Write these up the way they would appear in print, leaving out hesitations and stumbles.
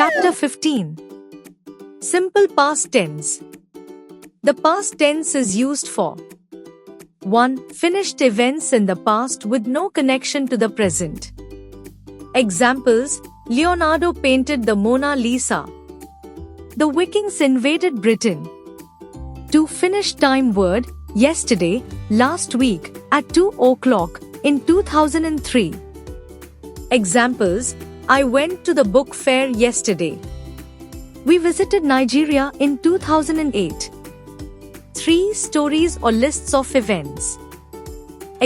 Chapter 15. Simple past tense. The past tense is used for 1. Finished events in the past with no connection to the present. Examples: Leonardo painted the Mona Lisa. The Vikings invaded Britain. To finish time word: yesterday, last week, at 2 o'clock, in 2003. Examples: I went to the book fair yesterday. We visited Nigeria in 2008. 3 stories or lists of events.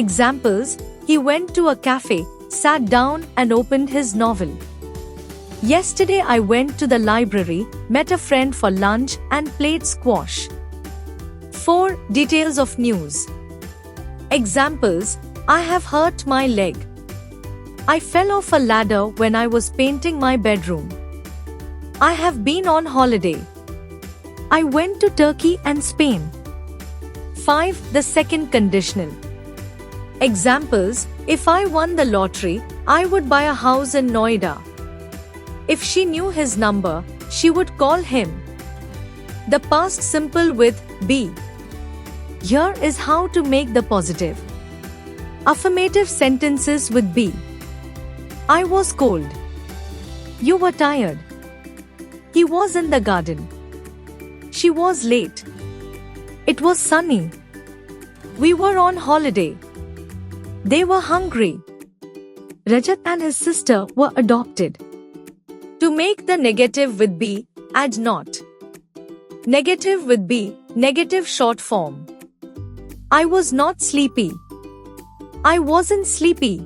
Examples: he went to a cafe, sat down and opened his novel. Yesterday I went to the library, met a friend for lunch and played squash. 4. Details of news. Examples: I have hurt my leg. I fell off a ladder when I was painting my bedroom. I have been on holiday. I went to Turkey and Spain. 5. The second conditional. Examples: if I won the lottery, I would buy a house in Noida. If she knew his number, she would call him. The past simple with be. Here is how to make the positive. Affirmative sentences with be. I was cold. You were tired. He was in the garden. She was late. It was sunny. We were on holiday. They were hungry. Rajat and his sister were adopted. To make the negative with be, add not. Negative with be, negative short form. I was not sleepy. I wasn't sleepy.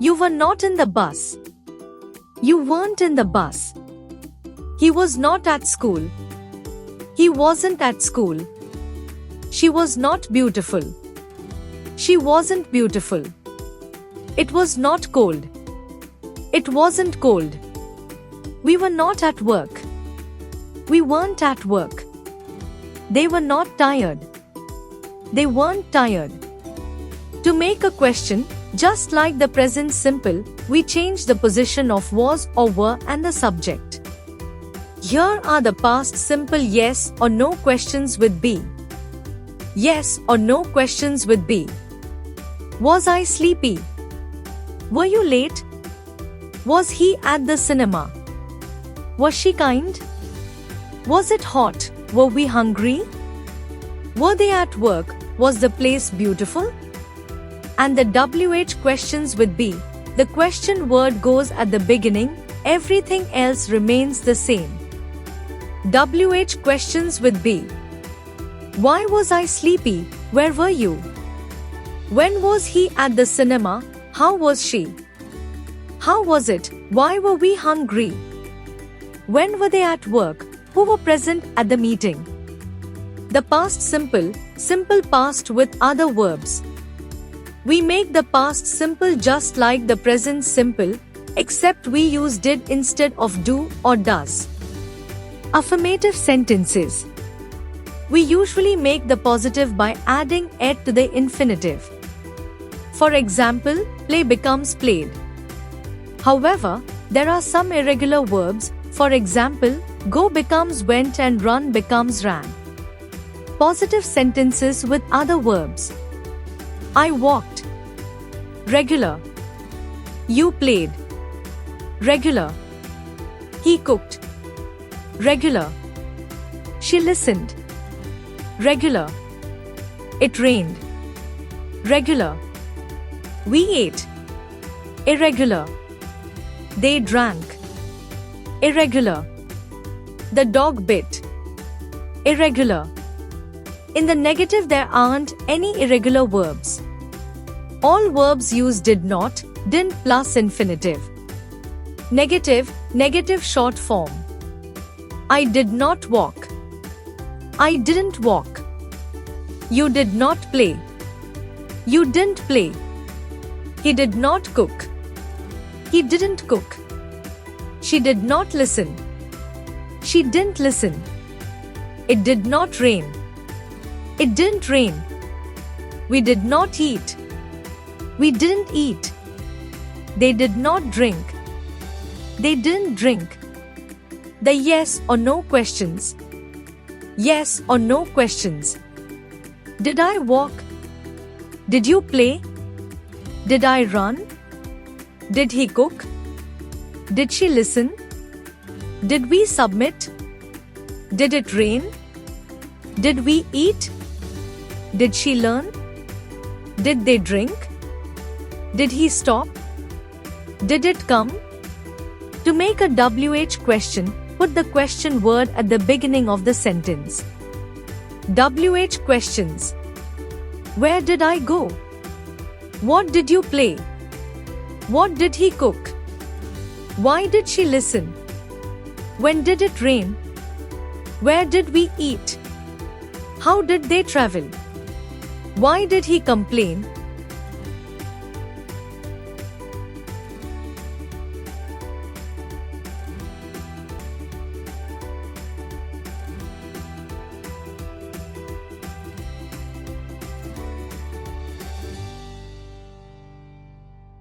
You were not in the bus. You weren't in the bus. He was not at school. He wasn't at school. She was not beautiful. She wasn't beautiful. It was not cold. It wasn't cold. We were not at work. We weren't at work. They were not tired. They weren't tired. To make a question, just like the present simple, we change the position of was or were and the subject. Here are the past simple yes or no questions with be. Yes or no questions with be. Was I sleepy? Were you late? Was he at the cinema? Was she kind? Was it hot? Were we hungry? Were they at work? Was the place beautiful? And the WH questions with be. The question word goes at the beginning, everything else remains the same. WH questions with be. Why was I sleepy? Where were you? When was he at the cinema? How was she? How was it? Why were we hungry? When were they at work? Who were present at the meeting? The past simple, simple past with other verbs. We make the past simple just like the present simple, except we use did instead of do or does. Affirmative sentences. We usually make the positive by adding ed to the infinitive. For example, play becomes played. However, there are some irregular verbs. For example, go becomes went and run becomes ran. Positive sentences with other verbs. I walked. Regular. You played. Regular. He cooked. Regular. She listened. Regular. It rained. Regular. We ate. Irregular. They drank. Irregular. The dog bit. Irregular. In the negative there aren't any irregular verbs. All verbs use did not, didn't plus infinitive. Negative, negative short form. I did not walk. I didn't walk. You did not play. You didn't play. He did not cook. He didn't cook. She did not listen. She didn't listen. It did not rain. It didn't rain. We did not eat. We didn't eat. They did not drink. They didn't drink. The yes or no questions. Yes or no questions. Did I walk? Did you play? Did I run? Did he cook? Did she listen? Did we submit? Did it rain? Did we eat? Did she learn? Did they drink? Did he stop? Did it come? To make a WH question, put the question word at the beginning of the sentence. WH questions. Where did I go? What did you play? What did he cook? Why did she listen? When did it rain? Where did we eat? How did they travel? Why did he complain?